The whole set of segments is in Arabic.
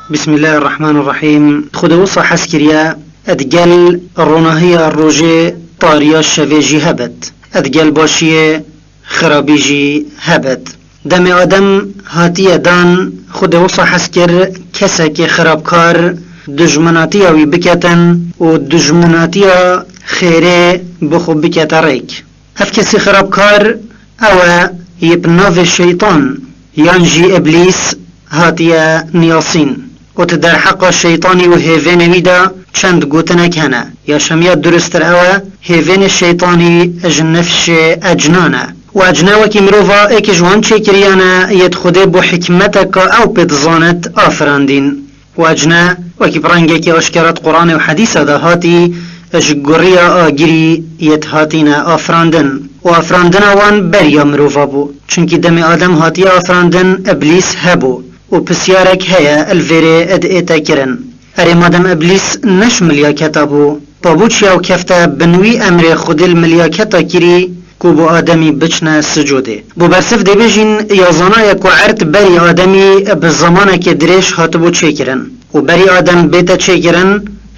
بسم الله الرحمن الرحيم. خود وصا حسكريا ادقل الروناهية الروجي طاريا الشفيجي هبت ادقل باشي خرابيجي هبت دم آدم هاتي دان خود وصا حسكر كسك خرابكار دجمناتيا وي بكتن و دجمناتيا خيري بخو بكتريك هف كسي خرابكار او يبناف الشيطان يانجي ابليس هاتيا نياسين و در حق الشيطاني و هيفين ويدا چند گوتنك هنا يا شميات درستر اوه هيفين الشيطاني اجنفش اجنانا و اجناوكي مروفا ايك جوان چه كريانا يدخده بو حكمتك او بتظانت آفراندين و اجنا وكي برانگه اشكرت قرآن و حديث دا هاتي اجگريا آگيري يتهاتينا آفراندن و آفراندن وان بريا مروفا بو چونكي دم آدم هاتي آفراندن ابليس هبو و پسیارک هيا الفيري اد ايتا کرن اري مادم ابليس نش ملياكتا بو بابوچيا و كفتا بنوي امر خود الملياكتا كري كو بو آدمي بچنا سجوده بو برسف دي بجين يازانا يكو عرت بري آدمي بزمانه که درش هاتبو چه کرن و بري آدم بيتا چه کرن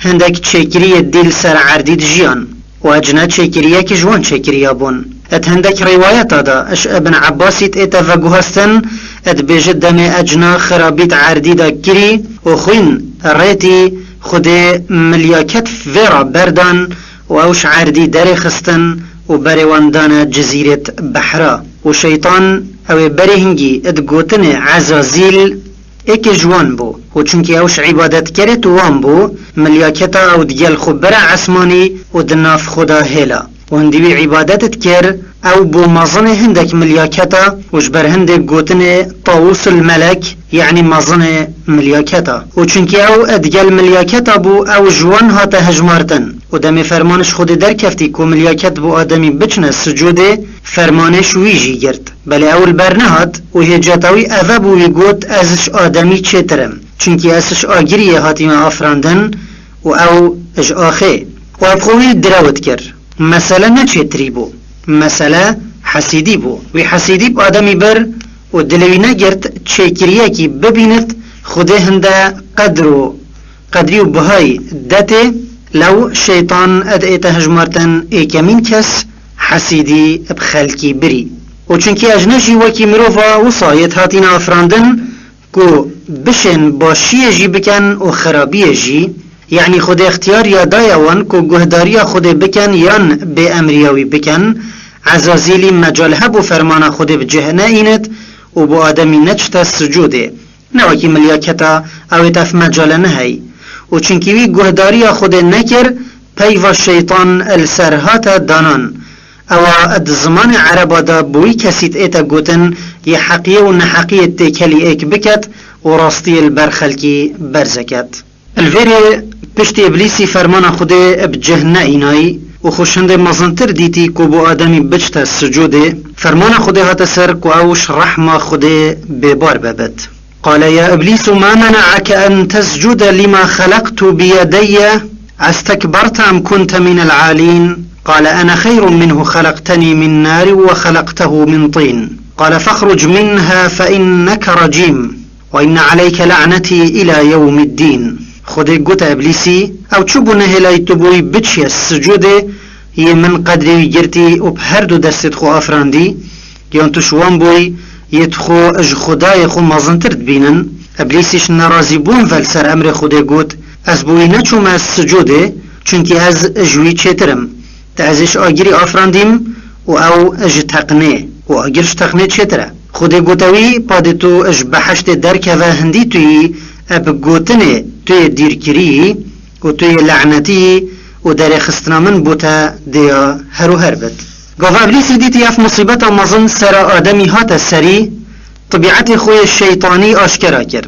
هندك چه كري ديل سر عرديد جيان و اجنا چه كريا که جوان چه كريا بون ات هندك روايات دا اش ابن عباسيت ايتا فقو هستن ات بيجد دم اجنا خرابيت عرديدا كري و خوين ريتي خده ملياكت فيرا بردان و اوش عردي داري خستن و بريواندان جزيرة بحرا و شيطان او برهنگي ات گوتن عزازيل ايك جوان بو و چونكي اوش عبادت کرت وان بو ملياكتا او ديال خبرا عسماني و دناف خدا هلا و هندوی عبادتت کر او بو مازن هندك ملياكتا وجبر هندك گوتن طاووس الملك يعني مازن ملياكتا و چونكي او ادگل ملياكتا بو او جوان هاتا هجمارتن و دم فرمانش خود در کفتی کو ملياكت بو آدمی بچنه سجوده فرمانش ویجی گرد بله اول برنهات و هجاتاوی اوه بو ویگوت ازش آدمی چترم چونكي ازش آگیری هاتی ما افراندن و او اج آخه و ابخوی دراوت کر مسألة نچتری بو مسألة حسيدي بو وي حسيدي بو آدمي بر و دلوي نگرد چه كي ببينت خوده هنده قدري و بهاي داته لو شيطان اد ايتا هجمارتن ايكامين كس حسيدي بخلقي بري و چونكي اجنشي وكي مروفا وصايت هاتينا افراندن كو بشن باشي جي بكن و خرابي جي يعني خود اختيار یا دایوان کو گهداری خود بکن یان به امریاوی بکن عزازیلی مجال هبو فرمان خود بجهنه اینت و بو آدمی نچتا سجوده نواکی ملیاکتا او تف مجال نهی و چنکیوی گهداری خود نکر پیو شیطان السرهات دانان او اد زمان عربا دا بوی کسیت ایتا گوتن یه حقیه و نحقیه تکلی ایک بکت و راستی البرخلکی برزکت الفيري پشت ابليسي فرمان خوده بجهنه اینای و خوشند مزنتر دیتی کو بو آدمی بجتا سجوده فرمان خوده هات سر کو اوش رحمه خوده ببار ببد قال يا ابليس ما منعك ان تسجد لما خلقت بيدي استكبرت ام كنت من العالين قال انا خير منه خلقتني من نار وخلقته من طين قال فاخرج منها فانك رجيم وان عليك لعنتي الى يوم الدين خودی گوت ابلیسی او چوبو نهلای تبوی بچی السجوده یه من قدری گرتی و بهر دو دستت خو افراندی یان تو شوان بوی یه خو اج خدای خو مازنتر دبینن ابلیسیش نرازی بون ول سر امر خودی گوت از بوی نچوم از سجوده چونکی از اجوی چترم تا ازش آگیری افراندیم و او اج تقنه و آگیرش تقنه چتره خودی گوتوی پادتو اج بحشت درکه و هندی توی اب گوتنه توی دیرکری و توی لعنتی و در خستنا من بوتا دیا هر و هر بد گفت ابلیسی دیتی اف مصیبت مزن سر آدمی هات سری طبیعت خوی الشیطانی آشکرا کر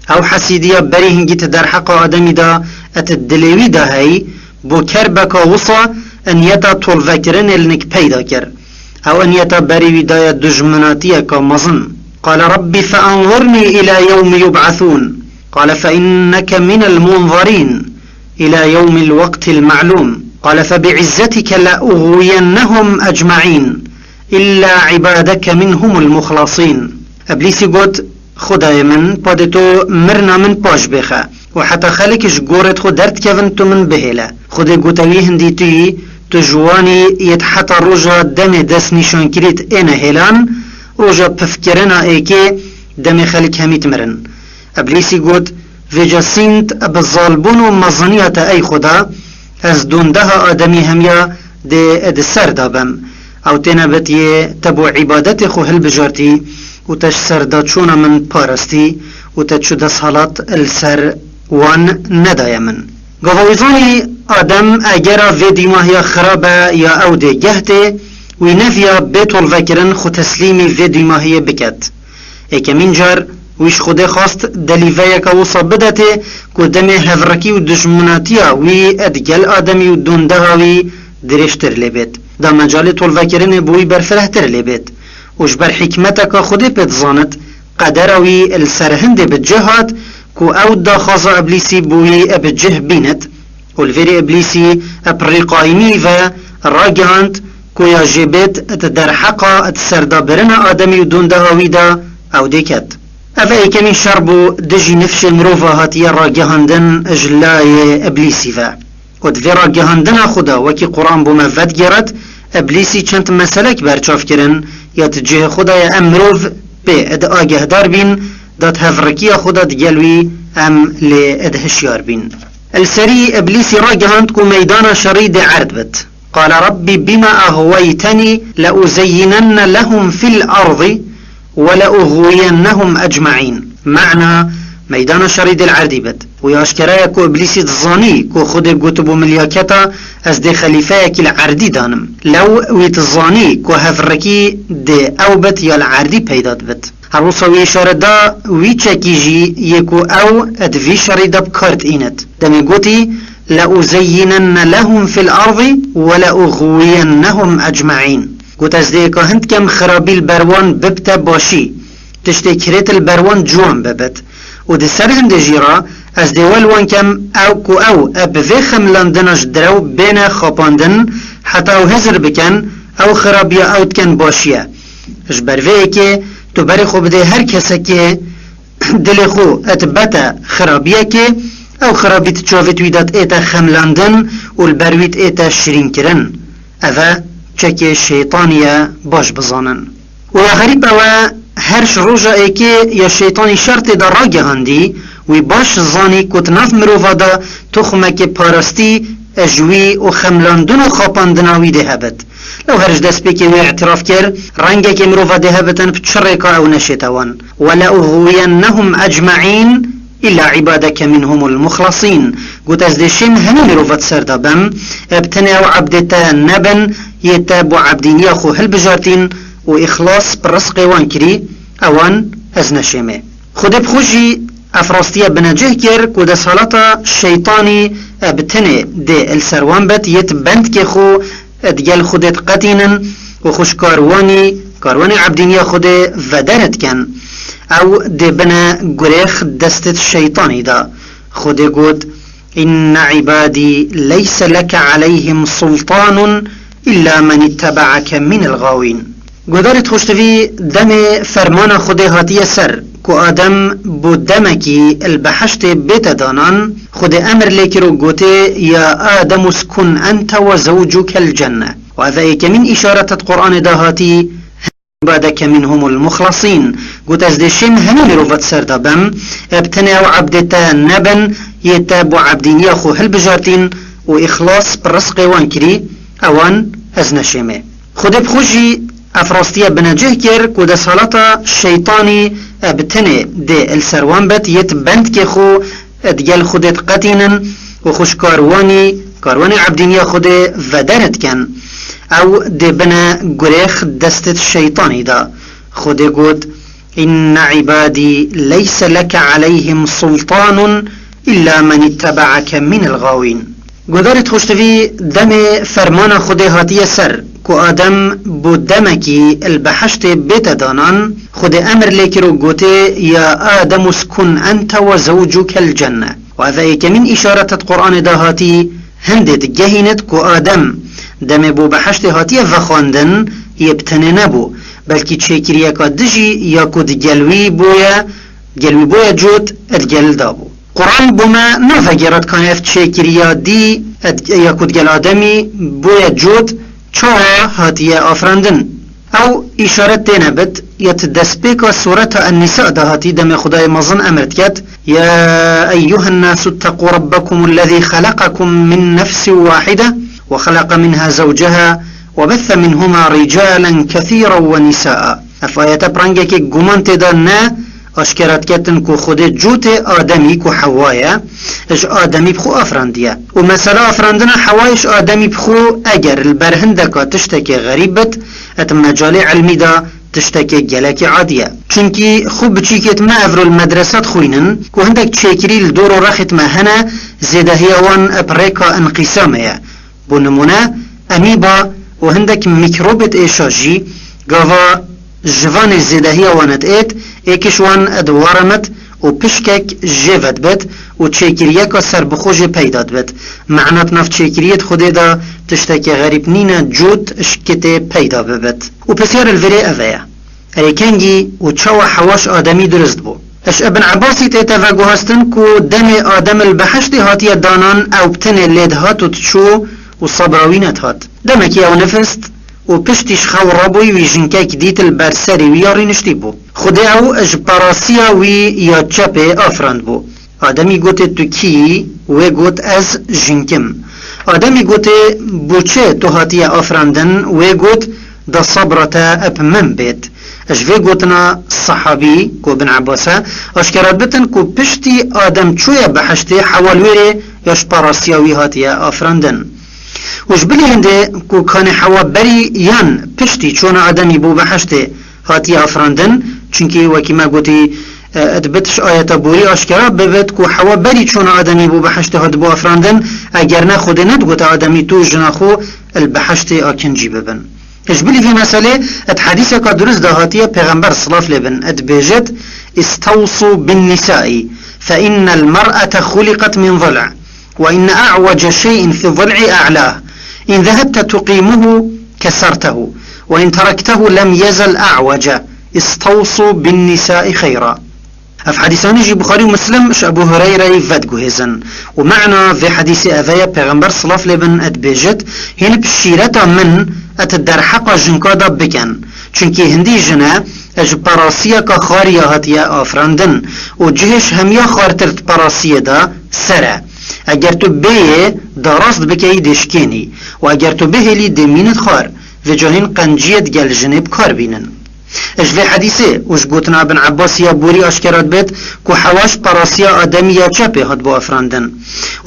او حسیدیا بری هنگیت در حق آدمی دا ات دلیوی دا هی بو کربکا وصا انیتا طولوکرن النک پیدا کر او انیتا بری ودایا دجمناتیا کا مزن قال ربي فأنظرني إلى يوم يبعثون قال فإنك من المنظرين إلى يوم الوقت المعلوم قال فبعزتك لأغوينهم أجمعين إلا عبادك منهم المخلصين ابلیسی گوت خدای من پاد تو مرنا من پاش بخه و حتی خلکش گورت خود درد کون تو من بهیله خود گوتوی هندی توی تو جوانی یت حتی روژا دم دست نشان کرید اینه هیلان روژا پفکرنا ایکه دم خلک همیت مرن ابلیسی گوت ویجا سینت بظالبون و مزنیت ای خدا از دونده آدمی همیا ده سر دابم او تنبت یه تبو عبادت خو هل بجارتی و تش سرداچونا من پارستی و تشو دست حالات السر وان ندای من گوهویزانی آدم اگر ویدی ماهیا خرابه یا او ده گهته وی نفیا بیتول وکرن خو تسلیمی ویدی ماهیا بکت ایکمین جار ویش خود خواست دلیوه که وصا بدته که دم هفرکی و دشمناتیا وی ادگل آدمی و دونده هاوی درشتر لبید دا مجال طول وکرن بوی برفره تر لبید وش بر حکمتا که خود پید زاند قدروی السرهند بجهات که او دا خاصا ابلیسی بوی بجه بیند والفيري ابليسي ابريقايمي و راجعند كويا جبت در حقا اتسردابرنا آدمي و دون دهاويدا او ديكت افا ايكمي شربو دجي نفش مروفا هاتيا راجعندن اجلاي ابليسي و دفي راجعندن خدا وكي قرآن بوما فد گرد ابليسي چند مسلك برچاف کرن یا تجه خدا یا امروف به اد آگه دار بین داد هفرکی خدا دگلوی ام لی اد هشیار بین السري ابليسي راجهند كو ميدان شريد عرض بت قال ربي بما اغويتني لأزينن لهم في الارض ولأغوينهم اجمعين معنى ميدان شريد العرض بت وياشكرايا كو ابليسي تظاني كو خود قتبو ملياكتا از دي خليفايك العردي دانم لو ويتظاني كو هفركي دي او بت يا العردي بيداد بت هروسا وی شردا وی چکیجی یکو او ادوی شردا بکارت اینت دمی گوتی لأزينن لهم في الأرض ولأغوينهم أجمعين قلت از دیکا هند کم خرابی البروان ببتا باشی تشتی کريت البروان جوان ببت و دی سر هند جیرا از دیوال وان کم او کو او ابوی خملاندنش درو بین خاپاندن حتی او هزر بکن او خرابی او تکن باشیه اجبروی که تو بری خوب ده هر کسی که دل خو اتبتا خرابیه که او خرابیت چاویت ویدات ایتا خملاندن و البرویت ایتا شرین کرن اوه چک شیطانیه باش بزانن و یا غریب اوه هر شروجا ای که یا شیطانی شرط دا را گهاندی و باش زانی کت نف مروفا دا تخمک پارستی اجوی و خملاندن و خاپاندناوی ده هبت لو هرج دست بكي واعتراف كير رنجك مروفا دهبتن بتشريكا او نشيتوان ولأغوينهم اجمعين الا عبادك منهم المخلصين قلت ازدشين هم مروفا تسردبم ابتناو عبدتا نبن يتابو عبدين ياخو هل بجارتين و اخلاص برسق وانكري اوان ازنشيمه خود بخوشي افراستيا بنجه كير قد صلاة شيطاني ابتنه دي السروان بت يتبند كي خو ادگل خودت قتینن و خوش کاروانی عبدینیا خود ودرت کن او ده بنا گریخ دستت شیطانی دا خود گود إن عبادي ليس لك عليهم سلطان إلا من اتبعك من الغاوين گودارت خوشتوی دم فرمان خود هاتی سر کو آدم بو دمکی البحشت بیت دانان خود امر لیکی رو گوته یا آدم اسکن انت و زوجك الجنة و هذا ایک من اشارت القرآن دهاتی عبادك منهم المخلصين قلت ازدشين همين روفت سردبم ابتناو عبدتا نبن يتابو عبدين ياخو هل بجارتين و اخلاص برسق وانكري اوان ازنشيمه خود بخوشي افراستيا بنجه كير كود صلاة شيطاني ابتنه دي السروان بت يتبند كي خو ادگل خودت قتينن و خوش كارواني عبدينيا خود ودرت كن او دي بنا گريخ دستت شيطاني دا خود قد إن عبادي ليس لك عليهم سلطان إلا من اتبعك من الغاوين قدرت خوشتوي دم فرمان خود هاتي سر کو آدم بو دمکی البحشت بیت دانان خود امر لیکی رو گوته یا آدم اسکن انت و زوجك الجنة و هذا ایک من اشارت القرآن دهاتی هندت جهینت کو آدم دم بو بحشت هاتی و خواندن یبتنه نبو بلکی چیکریه که دجی یا کد گلوی بویا جوت ادگل دابو. قرآن بوما نفگرد کنه اف چیکریه دی یا کد گل آدمی بویا جوت چوها هاتیه آفراندن. او اشارت دینه بد یت دسپیکا سورة النساء دهاتی دم خدای مزن امرت کد یا ایها الناس اتقوا ربكم الذي خلقكم من نفس واحدة وخلق منها زوجها وبث منهما رجالا كثيرا ونساء. افایت پرنگه که گمان تدا نه اشکرت کتن کو خود جوت آدمی کو حوایا اش آدمی بخو افراندیه و مثلا افراندن حوایش آدمی بخو اگر البرهندکا تشتکی غریبت ات مجال علمی دا تشتکی گلک عادیه چونکی خوب بچیکت ما افرو المدرسات خوینن کو هندک چیکری لدور و رخت ما هنه زیده هیوان اپریکا انقسامه بو نمونه امیبا و هندک میکروبت ایشاجی گاوا جوان زیده هیوانت اید ایکشوان ادوارمت و پشکک جیوت بد و چیکریه که سر بخوش پیداد بد معنات نف چیکریت خوده دا تشتک غریب نینا جود اشکت پیدا ببد و پسیار الوری اوه ایکنگی و چاو حواش آدمی درست بو اش ابن عباسی تیتا و گوهستن کو دم آدم البحشت هاتی دانان او بتن لید هات و تشو و صبراوینت هات دمکی او نفست و پشتیش خورابوی وی جنکک دیت البرسری وی یاری نشتی بو خود او اج پاراسیا وی یا چپ آفراند بو آدمی گوته تو کی و گوت از جنکم آدمی گوته بوچه تو هاتی آفراندن و گوت دا صبرتا اپ من بید اج وی گوتنا صحابی کو بن عباسا اشکرات بتن کو پشتی آدم چویا بحشتی حوالویره یاش پاراسیا وی هاتی آفراندن وش بلی هنده کو کان حوا بری یان پشتی چون آدمی بو بحشته هاتی افراندن چونکی وکی ما گوتی ادبتش آیتا بوری آشکرا ببت کو حوا بری چون آدمی بو بحشته هات بو افراندن اگر نه خود ند گوت آدمی تو جناخو البحشته آکنجی ببن اش بلی في مسئله ات حدیث که درست دهاتیه پیغمبر صلاف لبن ات بیجد استوصوا بالنساء فإن المرأة خلقت من ضلع وإن أعوج شيء في الضلع أعلاه إن ذهبت تقيمه كسرته وإن تركته لم يزل أعوج استوصوا بالنساء خيرا. في حديثان يجي بخاري ومسلم مش أبو هريرة يفدقو هزن ومعنى في حديث أذايا پیغمبر صلاف لبن أدبيجت هين بشيرتا من أتدرحق جنكادا بكن چونكي هندي جنا اج پاراسيا کا خاريا هاتيا آفراندن و جهش هميا خارترت پاراسيا دا سره اگر تو بیه دراست بکی دشکینی و اگر تو بهلی دمینت خار و جاهین قنجیت گل جنب کار بینن اجلی حدیثه وش گوتنا ابن عباس یا بوری اشکرات بید که حواش پراسیا آدمی یا چپه هاد با افراندن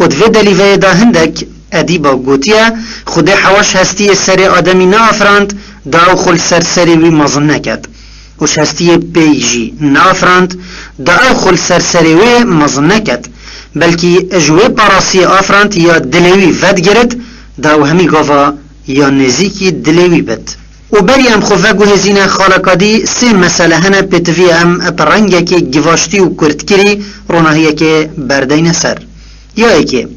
و دوی دلیوه دا هندک ادیبا گوتیا خود حواش هستی سر آدمی نا افراند دا او خل سرسری وی مزن نکد وش هستی بیجی نا افراند دا او خل سرسری وی مزن نکد بلکی اجوه پاراسی آفراند یا دلوی ود گرد دا و همی گاوا یا نزیکی دلوی بد و بری ام خوفه گوهزین خالقادی سه مسئله هنه پتوی ام اپرنگه که گواشتی و کردکری روناهیه که بردین سر یا ایکه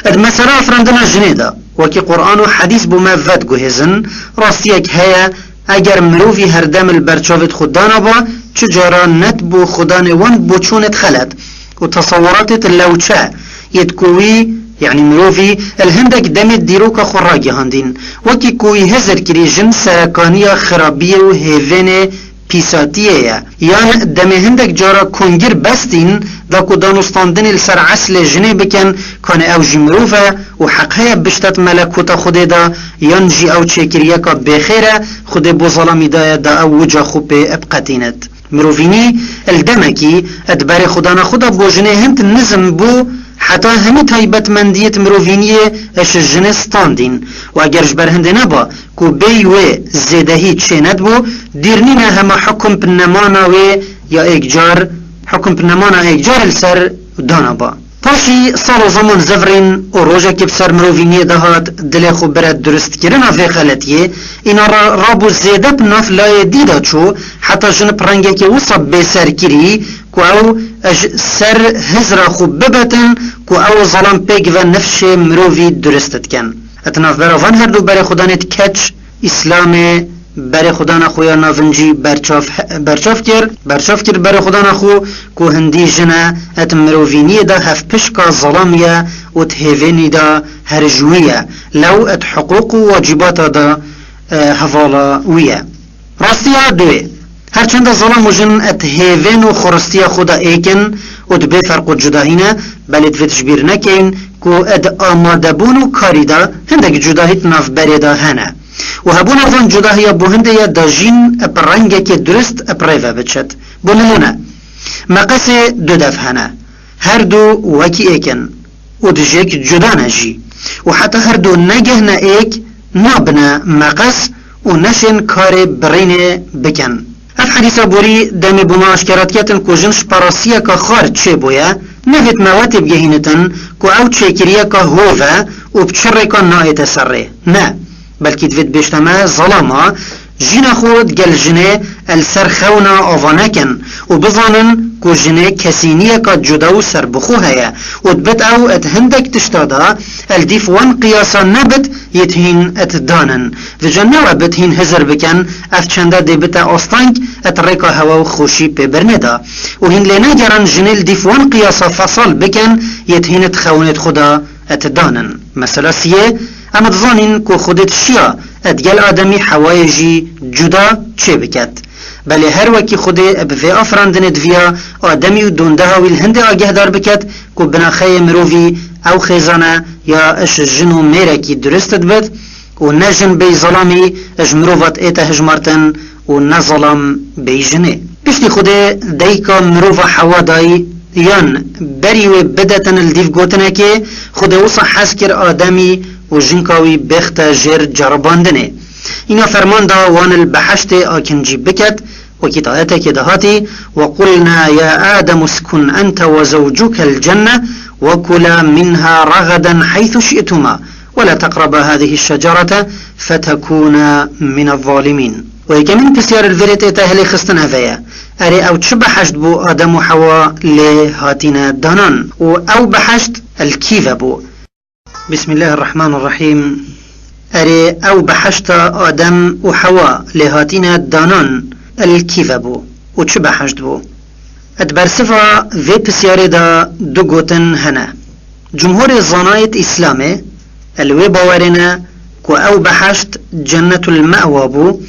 اد مسئله آفراندن جنه دا وکی قرآن و حدیث بو ما ود گوهزن راستیه که هیا اگر مروفی هر دم البرچاوت خودانا با چجارا نت بو خدان وان بو چونت خلد و تصورات اللوچه يتكوي يعني مروفي الهندك دمت ديروكا خراجي هاندين وكي كوي هزر كري جن سركانية خرابية و هيفينة بيساتية يعني دم هندك جارا كونجر بستين داكو دانستاندن السر عسل جني بكن كان او جمروفا و حقها بشتت ملكوتا خود دا ينجي او چكريكا بخيرا خود بو ظلامي دا او وجا خوب ابقتينت مروفيني الدمكي ادبار خدانا خدا بو جنه هند نظم بو حتى همي تايبت منديت مروفينيه اش جنه ستاندين و اگر جبر هند نبا كو بيوه زيدهي چيند بو ديرنينا هما حكم بنمانا و يا اكجار حكم بنمانا اكجار السر دانا با پاشی سال و زمان زفرین و روژه که بسر مروفینیه دهات دل خو برد درست کرنا فی خلطیه اینا رابو زیده بناف لای دیده چو حتی جن پرنگه که وصب بسر کری که او سر هزر خو ببتن که او ظلام پیگ و نفش مروفی درستت کن اتناف براوان هر دو برای خدانت کچ اسلام بر خدا نخو یا نافنجی برچاف کر بر خدا نخو که هندی جنه ات مروفینی دا هف پشکا ظلامیا و تهوینی دا هرجویه لو ات حقوق و واجبات دا هفالا ویه راستیا دوه هرچند ظلام و جن ات هیوین و خورستیا خدا ایکن و دبه فرق و جداهینه بلد في تشبير نكين كو اد آماده بونو كاري دا هندك جداهيت ناف بري دا هنه و هبون افان جداهيا بو هنده دا جين اپرنگه که درست اپریوه بچد بو نمونه مقاس دو دف هنه هر دو وكي ایکن و دجيك جدا نجي و حتى هر دو نگه نا ایک نابنا مقاس و نشن کار برين بکن اف حدیث بوری دمی بوما اشکرات کتن کو جنش پراسیه که خارج چه بویا نهت مواتب گهینتن کو او چکریه که هوه و بچره که نایت سره نه بلکه دوید بشتمه ظلامه جینا خود گل جنه السر خونا آوانکن و بظانن کو جنه کسینیه که جدا و سر بخو هیا و دبت او ات هندک تشتادا الدیف وان قیاسا نبت يتهين اتدانن و جنوه بتهين هزر بكن اف چنده دي بتا آستانگ ات ريكا هوا و خوشي ببرندا و هين لنا جران جنل ديفوان قياسا فصل بكن يتهين اتخونت خدا اتدانن مثلا سيه اما تظانين كو خودت شيا اتگل آدمي حوايجي جدا چه بكت بله هر وكي خوده بفي افراندن دويا آدمي و دوندها ويل هند آگه دار بكت كو بناخي مروفي او خيزانه یا اش جنو میرکی درستت بد و نجن بی ظلامی اش مروفت ایتا هجمارتن و نظلام بی جنه پشتی خوده دیکا مروف حوادای یان بری و بدتن الدیف گوتنه که خوده وصا حس کر آدمی و جنکاوی بخت جر جرباندنه اینا فرمان دا وان البحشت آکنجی بکت وكتايته كدهاتي وقلنا يا آدم اسكن أنت وزوجك الجنة وكلا منها رغدا حيث شئتما ولا تقربا هذه الشجرة فتكونا من الظالمين ويكمن بسيار الفريت اتهلي خستن هفايا اري او تش بحشت بو آدم وحواء لهاتنا دانان و او بحشت الكيف بو بسم الله الرحمن الرحيم اري او بحشت آدم وحواء لهاتنا دانان الكيف بو و تش بحشت بو ادبر صفا في بسياري دا دو گوتن هنا جمهور الظنايت اسلامي الوي باورنا كو او بحشت جنة المأوى بو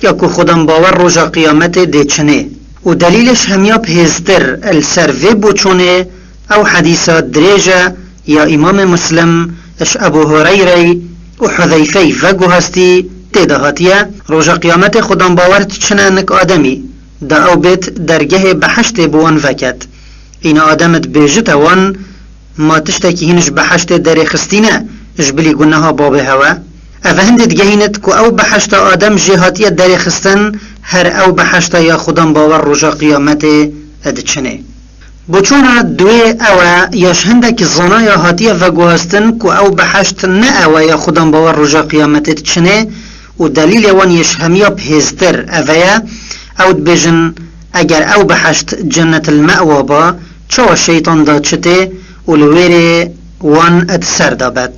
یا كو خودم باور رجا قيامت دي چنه و دليلش هميا بهزتر السر في بو چونه او حديثة دريجة يا امام مسلم اش ابو هريري و حذيفي فقو هستي تدهاتيا رجا قيامت خودم باور چنه نك آدمي دا او بيت درجه بحشت بوان وكت این آدمت بیجت وان ما تشتكي هنش بحشت داري خستينه جبلي قلناها باب هوا افهندت جهينت كو او بحشت آدم جهاتية داري خستن هر او بحشت يا خدام باور رجا قيامته ادچنه بوچونا دوی او یاش هندك زنايا هاتية وگوهستن كو او بحشت نه او يا خدام باور رجا قيامته ادچنه و دلیل وان یش همیا بهزتر اویا او بجن اگر او بحشت جنة المأوى با چو شیطان دا چته و لویره وان اتسر دابد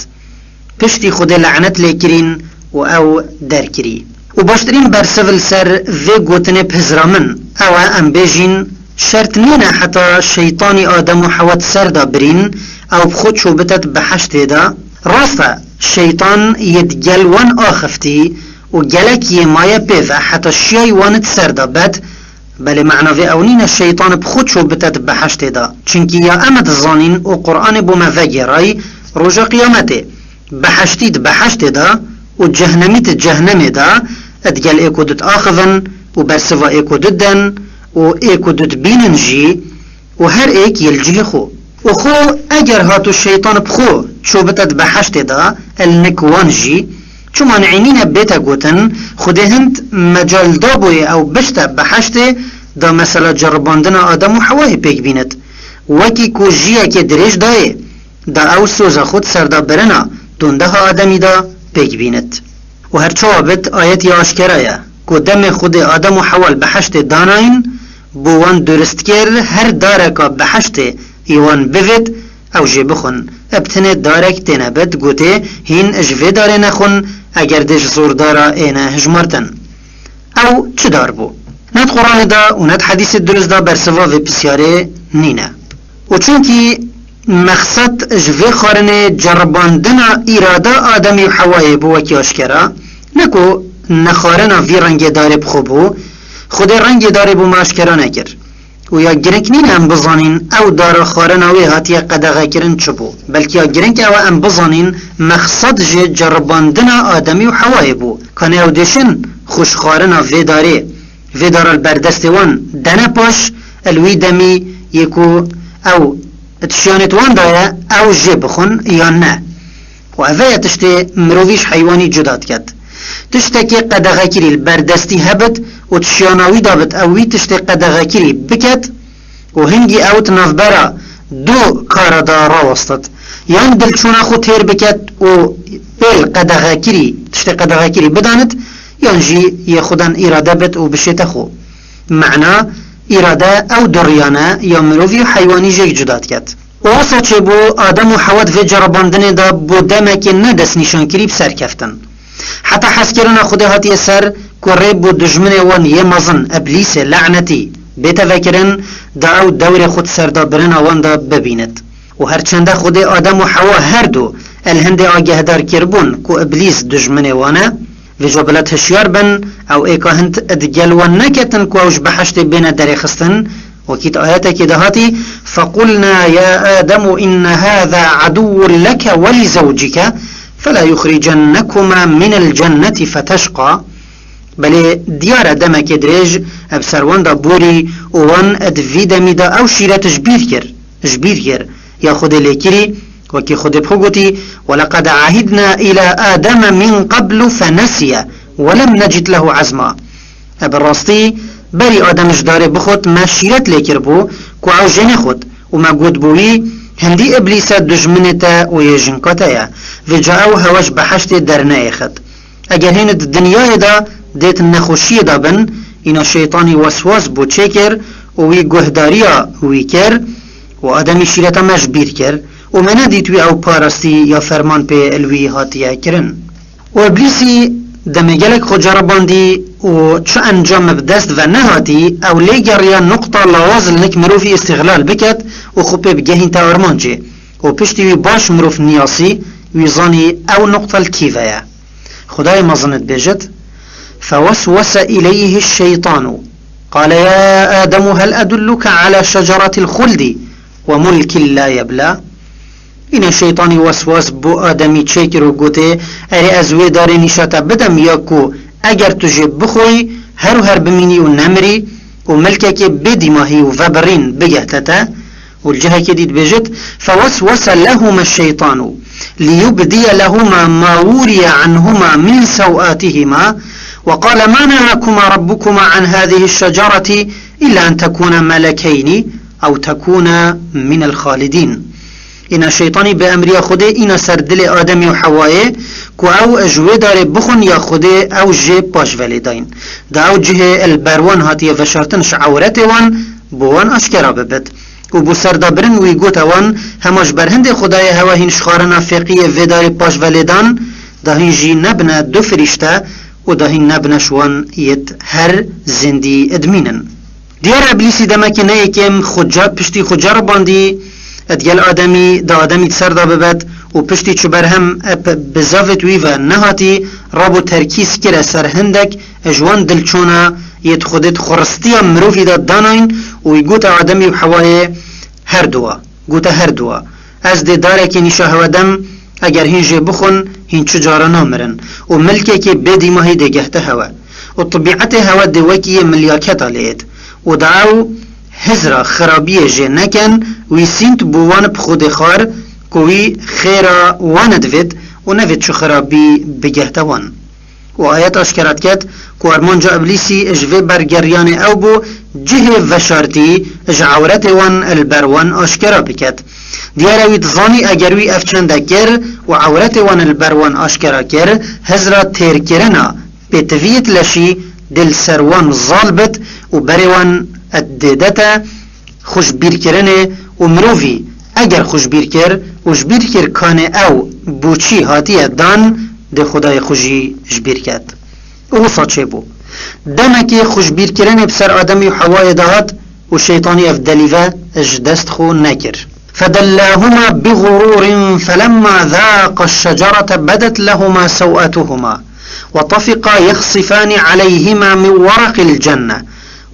پشتی خود لعنت لیکرین و او در کری و باشترین برسول سر وی گوتن پزرامن او ام بجین شرط نینه حتی شیطانی آدم و حوات سر دا برین او بخود شوبتت بحشت دا راستا شیطان یدگل وان آخفتی و گلک یمایه بیفه حتی شیای وانت سر دا بد بله معناوی اونین الشیطان بخود شو بتت بحشت دا چنکی یا امد الظانین و قرآن بو مفاگرای روژا قیامته بحشتید بحشت دا و جهنمیت جهنم دا ادگل ایکو دت آخذن و برسوا ایکو ددن و ایکو دت بینن جی و هر ایک یلجی خو و خو اگر هاتو الشیطان بخو شو بتت بحشت دا النکوان جی چو مانعینین بیتا گوتن خوده هند مجال دابوی او بشتا بحشته دا مثلا جرباندن آدم و حواه پیک بیند وکی کو جیه که دریش دایه دا او سوزا خود سردا برنا دونده ها آدمی دا پیک بیند و هر چوابت آیتی آشکرایه کو دم خود آدم و حوال بحشت داناین بوان درست کر هر دارکا بحشت ایوان بوید او جی بخون ابتنه دارک تنبت گوته هین اجوه داره نخون اگر دش زور دارا اینه هجمارتن او چه دار بو ند قرآن دا و ند حدیث درست دا برسوا و بسیاره نینه و چونکی مقصد جوه خارن جرباندن اراده آدمی و حوای بو وکی آشکرا نکو نخارن وی رنگ داره بخوبو خود رنگ داره بو ماشکرا نگر و یا گرنگ نین ام بزانین او دار خارن اوی هاتی قدغه کرن چبو بلکه یا گرنگ او ام بزانین مقصد جرباندن آدمی و حوای بو کانه او دیشن خوش خارن وی داره وی دار البردست وان دنه پاش الوی دمی یکو او تشيانت وان دايا او جي بخون یا نه و اوه تشتي مروفيش حيواني جداد كد تشتكي قدغه كري البردستي هبت و تشياناوي دابت اوي تشتي قدغه كري بكت و هنگي او تنافبرا دو كارا دا راوستت يان دلچونا خو تير بكت و بيل قدغه كري تشتي قدغه كري بدانت يان جي يخودن اراده بت و بشيت خو معنى اراده او دريانه یا مروفی حیوانی جيك جداد كد واسا چه بو آدم و حواد في جرباندن دا بو دمك ندس نشان كري بسر كفتن حتى حس كرنا خده هاتي سر كوريب بو دجمن وان يمازن ابليس لعنتي بيتفكرن دا او دور خود سر دا برنا وان دا ببيند و هرچنده خده آدم و حوا هر دو الهند آگهدار کربون كو ابليس دجمن وانا و جبلت هشیار بن او ایکا هند ادگلوان نکتن که اوش بحشت بین درخستن وكيت آياتك دهاتي فقلنا يا آدم إن هذا عدو لك ولزوجك فلا يخرجنكما من الجنة فتشقى بل ديار دمك دريج ابسروان دا بوري وان ادفيدمي دا او شيرات جبير يا خود ليكري وكي خود بخوتي ولقد عهدنا إلى آدم من قبل فنسي ولم نجد له عزما بالراستي بري آدمش داره بخود ما شيرت ليكر بو كو او جنه خود وما قود بوي هندي ابليس دجمنتا ويجنكتا وجاءو هواش بحشت درنا خد اگر هين الدنيا دا ديت النخوشي دا بن انا شيطاني وسواس بو چكر وي گهداريا ويكر وآدمي شيرتا مجبير كر ومنا ديتوي او پارستی یا فرمان پی الوی هاتیه کرن و ابلیسی دمگلک خود جرباندی و چو انجام بدست و نهاتی او لیگریا نقطه لوازل نک مروفی استغلال بکد و خوب بگهین تا ارمان جه و پشتی وی باش مروف نیاسی ویزانی او نقطه الكيفية خدای مظنت بجد فوسوس إليه الشيطان قال يا آدم هل أدلك على شجرة الخلد وملك لا يبلى این الشيطاني وسواس بو آدمی چکر و گوته اری ازوی داره نشاته بدم یا کو اگر تجه بخوی هر بمینی و نمری و ملکه که بدیماهی و وبرین بگهتتا والجهة كديد بجد فوسوس لهما الشيطان ليبدي لهما ما وري عنهما من سوآتهما وقال ما نهاكما ربكما عن هذه الشجرة إلا أن تكونا ملكين أو تكونا من الخالدين إن الشيطان بأمر خده إن سردل آدم وحواه كو أو أجوه داره بخون يا خده أو جه باش ولدين دا أو جه البروان هاتي وشارتنش عورته وان بوان أشكرا ببت و بو سردابرن وی گوتا وان هماش برهند خدای هوا هین شخارنا فقیه و داره باش ولدان دا هین جی نبنه دو فرشته و دا هین نبنش وان یت هر زندی ادمینن دیار ابلیسی دمکی نه یکم خودجا پشتی خودجا رو باندی ادگل آدمی دا آدمی سر دا ببد و پشتی چو برهم بزاوت وی و نهاتی رابو ترکیز کره سر هندک اجوان دلچونا یت خودت خورستی مروفی دا داناین و یگوت آدمی و حواه هر دوا از ده داره که نیشه هودم اگر هنجه بخون هن چجارا نامرن و ملکه که بدی ماهی ده گهته هوا و طبیعت هوا ده وکی ملیاکت آلید و دعو هزرا خرابی جه نکن وی سینت بوان بخود خار کوی خیرا واندوید و نوید چو خرابی بگهته وان و آیت اشکرات کد که ارمانجا ابلیسی اجوه برگریان او بو جه وشارتی اج عورت وان البروان اشکرا بکد دیاروید ظانی اگروی افچنده کر و عورت وان البروان اشکرا کر هزرا تیر کرنا بتویت لشی دل سروان ظالبت و بروان اددتا خوش بیر کرنه و مروفی اگر خوش بیر کر وش بیر کر کانه او بوچی هاتیه دان ده خدای خوشی جبیر کد او چه بو دمكي خوشبير كرن بسر آدمي وحواي دهات والشيطاني افدليفا اجدست خو نكر فدلاهما بغرور فلما ذاق الشجرة بدت لهما سوءتهما وطفقا يخصفان عليهما من ورق الجنة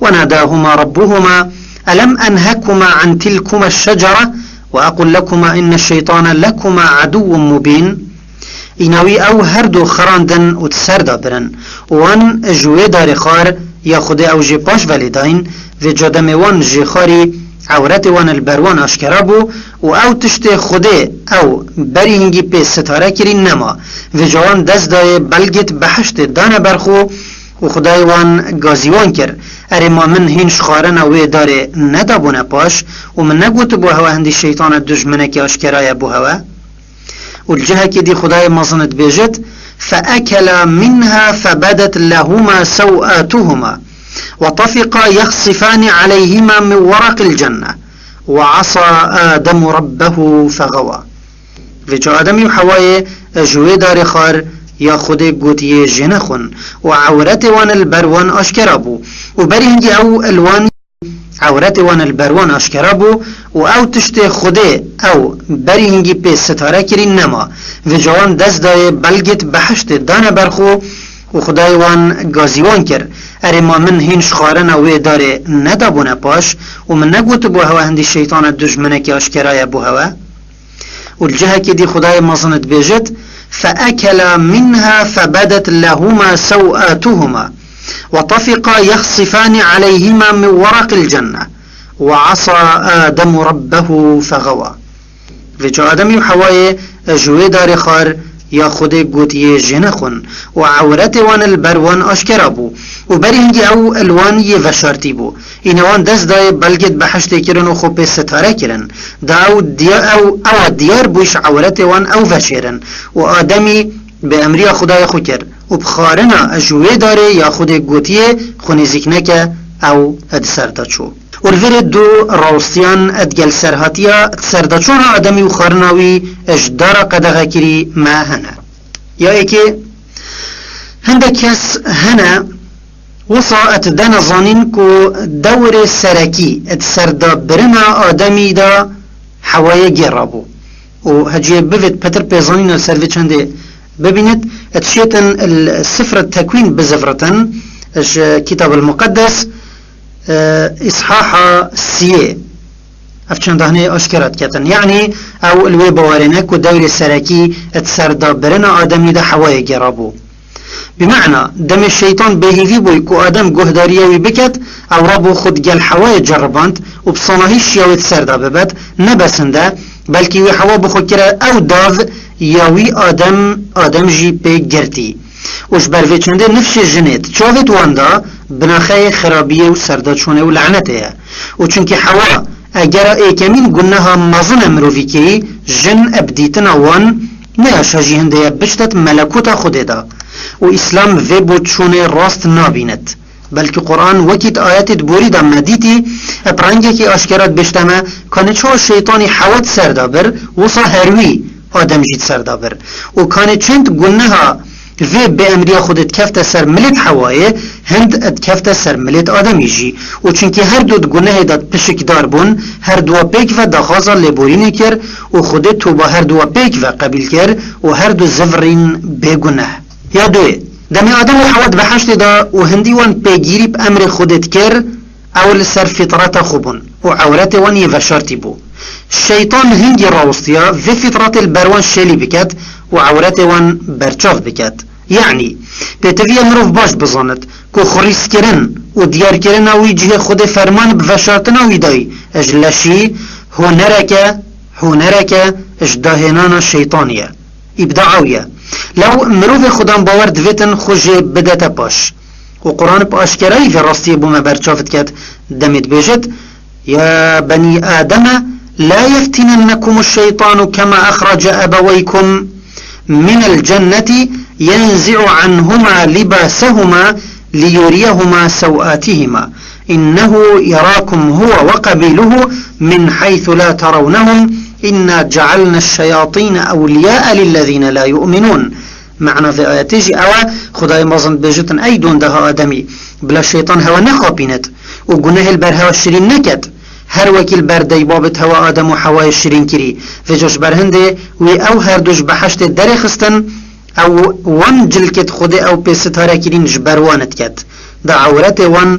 وناداهما ربهما ألم أنهكما عن تلكما الشجرة وأقول لكما إن الشيطان لكما عدو مبين إنوي أو هردو خراندن وتسردا برن وان جوه دار خار ياخد أو جي باش والدين في جادم وان جي خاري عورت وان البروان اشکرابو و او تشت خوده او بری هنگی پی ستاره کری نما و جوان دست دای بلگت بحشت دان برخو و خدای وان گازیوان کر اره ما من هنش خارن اوه داره ندابونه پاش و من نگوت بو هوا هندی شیطان دجمنه که اشکرای بو هوا و الجهه که دی خدای مازنت بیجت فأكلا منها فبدت لهما سوآتهما وطفقا يخصفان عليهما من ورق الجنة وعصى آدم ربه فغوى وجا آدم وحواي جوه دار خار يا خود قوتي جنخن وعورت وان البروان اشكرابو وبري هنجي او الوان عورت وان البروان اشكرابو و او تشت خوده او بری هنگی پی ستاره کری نما و جوان دست دای بلگت بحشت دانه برخو و خدای وان گازیوان کر اره ما من هنش خارن اوه داره ندابونه پاش و من نگوت بو هوا هندی شیطان دجمنه که اشکرای بو هوا و الجهه که دی خدای مازنت بیجت فأكلا منها فبدت لهما سوآتهما وطفقا يخصفان عليهما من ورق الجنة وعصى آدم ربه فغوى وجا آدم وحواي جوه دار خار يا خود قوتي جنخن وعورت وان البروان اشكرابو وبري هنگي او الوان يوشارتي بو اینوان دست دای بلگت بحشت کرن و خوب ستاره کرن دا او دیار بوش عورت وان او وشیرن و آدمی به امری خدای خو کر و بخارنا اجوه داره یا خود گوتیه خونیزیک نکه او ادسردچو والفير دو راوستيان ادگل سرهاتيا سردچون آدمی و خارناوی اجدار قدغه کری ما هنه یا ایکی هنده کس هنه وصاعت دان ظانين كو دور سركي اتسردا برنا آدمي دا حوايا جرابو و هجي بفت بتر بيزانين السرفي چنده ببينت اتشيتن السفر التكوين بزفرتن كتاب المقدس اصحاح سيه افچند هنه اشكرت كتن يعني او الوي بوارنا كو دور سركي اتسردا برنا آدمي دا حوايا جرابو بمعنى دم الشيطان بهيفي بوي كو آدم قهداريوي بكت او ربو خود جل حواي جرباند و بصناهيش يوي تسردا ببت نبسنده بلكي وي حوا بخو كرا او داف يوي آدم جي بي گرتي وش بروي چنده نفش جنت چاوت واندا بناخي خرابيه و سردا چونه و لعنته و چونكي حوا اگر ايكمين گناها مظن مروفي كي جن ابديتنا وان نياشا جي هنده بشتت ملكوتا خوده دا و اسلام في بوچونه راست نابينت بلکه قرآن وكيت آيات بوري دا مديتي ابرانگه كي اشكرات بشتما كان چو شيطاني حوات سردابر وصا هروي آدم جيت سردابر و كان چند گنها في بأمريا خودت كفت سر ملت حوائي هند اد كفت سر ملت آدمي جي و چونكي هر دو گنه داد پشك دار بون هر دو بيك و دخازا لبورين كر و خودت تو با هر دو بيك و قبل كر و هر دو زفرين بگنه یا دوی دمی آدم و حواد بحشت دا و هندی وان پیگیری بأمر خودت کر اول سر فطرت خوبون و عورت وان یوشارتی بو الشیطان هنگی راوستیا في فطرت البروان شلی بکت و عورت وان برچاف بکت يعني بيتفيا مروف باش بزانت كو خريس كرن و ديار كرن او يجيه خود فرمان بفشارتنا ويداي اجلشي هنرك اجداهنانا الشيطانية ابداعوية لو مروف خودم باور دویتن خوش بدت باش و قرآن باشکرایی في راستی بوم برچافت کد دمت بيجت يا بني آدم لا يفتننكم الشيطان كما أخرج أبويكم من الجنة ينزع عنهما لباسهما ليريهما سوآتهما إنه يراكم هو وقبيله من حيث لا ترونهم إنا جعلنا الشياطين أولياء للذين لا يؤمنون معنى في آياتيجي أو خداي مازن بجتن أي دون ده آدمي بلا شيطان هوا نخابينت وقناه البر هوا الشرين نكت هر وكيل بردي بابت هوا آدم وحواي الشرين كري فجوش برهنده وي أو هر دوش بحشت درخستن او وان جلكت خودي او بستاره كرين جبروانت كت دا عورت وان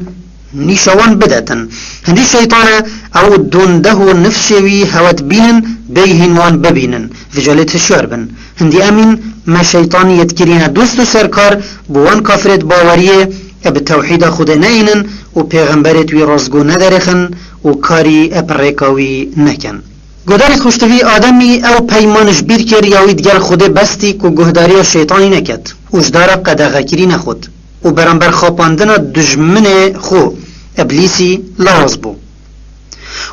نيشوان بدتن هندي الشيطان او دون ده نفسوي هوت بينن بيهن وان ببينن في جالت الشربن هندي امين ما شيطان يتكرين دوستو سركار بوان كافرت باوريه بالتوحيد خود نينن و پیغمبرت وی رزگو ندرخن و کاری اپریکاوی نکن گوداری خوشتوی آدمی او پیمانش بیر کر یاوید گل خود بستی که گهداری شیطانی نکد وجدار قدغه کری نخود و برانبر خواباندن دجمن خو ابلیسی لاز بو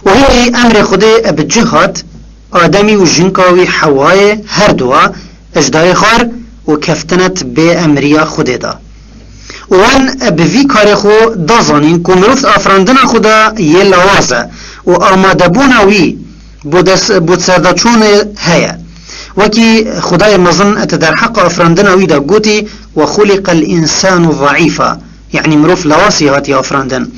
و هی امر خود بجهات آدمی و جنکاوی حوای هر دوا اجدای خار و کفتنت به امریا خود دا وان بوی کار خو دازانین که مروفت آفراندن خدا یه لوازه و آماده بوناوی بود سردچون هيا وكي خداي مظن اتدار حق افراندنا ويدا قوتي وخلق الانسان ضعيفا يعني مروف لواسي هاتي افراندن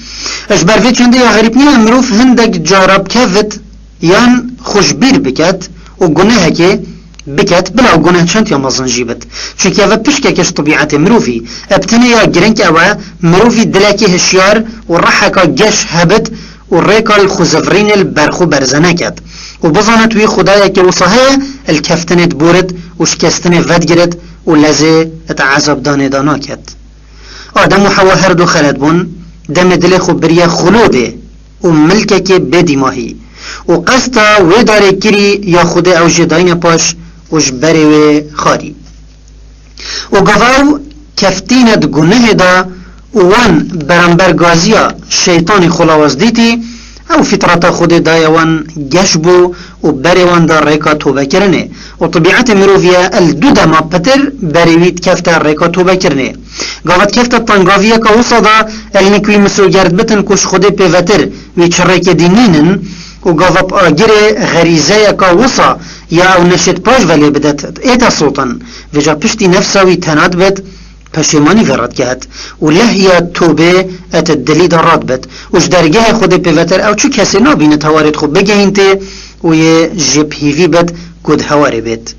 اجبر فيت شندي غريب نيا مروف هندك جارب كفت يان خوشبير بكت وقناها كي بكت بلا قناها شنت يا مظن جيبت شو كيفا بشكا كش طبيعة مروفي ابتني يا جرنك اوا مروفي دلاكي هشيار والرحكا جش هبت والريكا الخزفرين البرخو برزنكت وبظنت وي خدايا كي وصهايا الكفتنت بورد وشكستنه ودگرد ولزي اتعذب دانه داناكت آدم و حوا هر دو خلد بون دم دل خبريا خلوده وملكك بدي ماهي وقستا ويداري كري يا خدا او جداين باش وجبري و خاري وقفاو كفتينت گنه دا وان برانبر غازيا شيطان خلاوز ديتي او فطرة خود دايوان جشبو و بريوان دا ريكا توبه کرنه و طبيعت مروفيا الدودا ما پتر بريويت كفتا ريكا توبه کرنه قاوت كفتا تنگاويا که وصدا النكوي مسو گرد بتن كوش خود پیوتر ويچ ريكا دينينن و قاوت آگره غريزه که وصا يا او نشت باش ولی بدت ايتا صوتا وجا پشتی نفساوي تناد بد پشیمانی فرد کرد و لحیا توبه ات دلی درات بد وش درگاه خود پیوتر او چو کسی نابینه توارد خود بگهین ته و یه جب هیوی بد گود هواری بد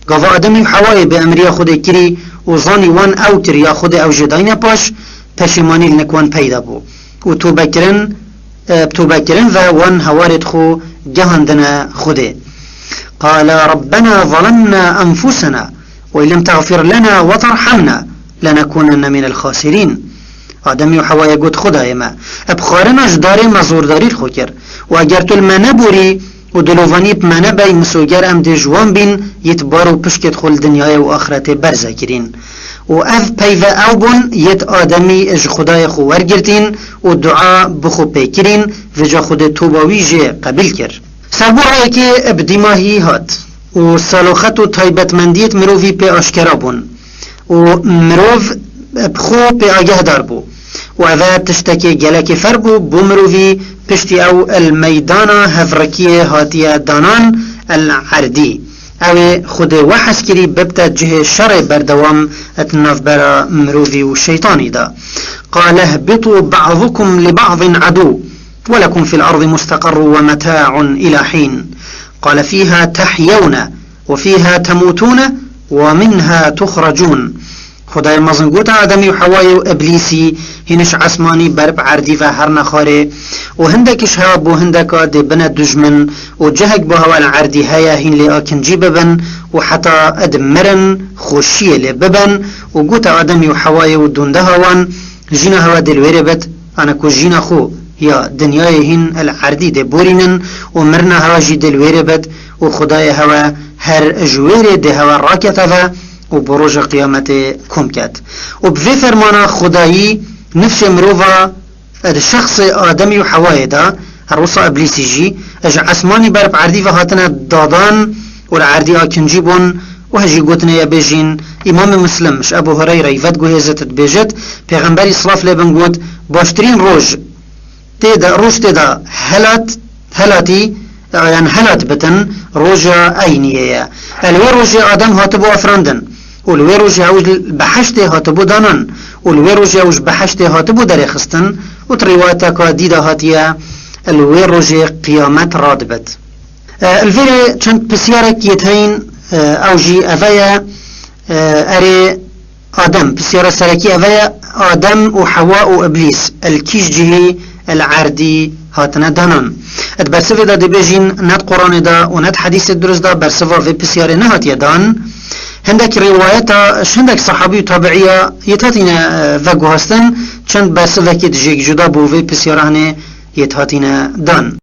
گاوا آدمی حوای به امریا خود کری و ظانی وان او کریا خود او جداین پاش پشیمانی لنکوان پیدا بو و توبه کرن و وان هوارد خو جهاندن خوده قال ربنا ظلمنا انفسنا وإن لم تغفر لنا وترحمنا لنكونن من الخاسرين آدمی و حوای گوت خدای ما ابخارناش داره مزورداری خو کر و اگر تو المنه بوری و دلوانی بمنه بای مسوگر ام ده جوان بین یتبار و پشکت خل دنیای و آخرت برزه کرین و اف پیوه او بون یت آدمی اج خدای خو ورگرتین و دعا بخو پیکرین و جا خود توباوی جه قبل کر سربوعه که ابدیماهی هات و سالوخت و تایبتمندیت مروفی پی آشکرا بون و مروف بخو پی آگه دار بو و اوه تشتکی گلک فر بو مروفی پشتی او المیدان هفرکی هاتیه دانان العردی او خود وحس کری ببتا جه شر بردوام اتناف برا مروفی و شیطانی دا قال اهبطوا بعضكم لبعض عدو ولكم في الأرض مستقر ومتاع إلى حين قال فيها تحيون وفيها تموتون ومنها تخرجون خدای مزنگوت آدمی و حوای و ابلیسی هنش عسمانی برب عردی و هر نخاره و هندکش ها بو هندکا دی بنا دجمن و جهک بو هوا العردی هیا هن لی آکنجی ببن و حتا ادمرن خوشی لی ببن و گوت آدمی و حوای و دونده هوان جینا هوا دلویره بد انا کو جینا خو یا دنیای هن العردی دی بورینن و مرنا هوا جی دلویره بد و خدای هوا هر جویره دی هوا راکتا و بروج قیامت کم کد و بفی فرمانا خدایی نفس مروفا الشخص آدمی و حوای دا هر وصا ابلیسی جی اج عسمانی برب عردی و هاتنا دادان و العردی آکنجی بون و هجی گوتنا یا بیجین امام مسلم مش ابو هريره يفد جهزت بيجت پیغمبري صلاف لبن گوت باشترين روج تدا هلاتي يعني هلات بتن روجا اينيه الوي روجا ادم هاتبو افراندن والوی روژی هاوش بحشت هاتبو دانان والوی روژی هاوش بحشت هاتبو در خستن و تریواتا که دیده هاتیه الوی روژی قیامت راد بد الوی چند پسیارک یتهین اوجی اویا اري آدم بسيارة سركي أفيا آدم وحواء وإبليس الكيش جهي العردي هاتنا دانان ات برسفه دا دي بيجين ند قرآن دا و ند حديث الدرس دا برسفه في بسيارة نهات يدان هندك روايتا هندك صحابي وطابعية يتهاتينا فاقو هستن چند برسفه كي دجيك جدا بو في بسيارة هنه يتهاتينا دان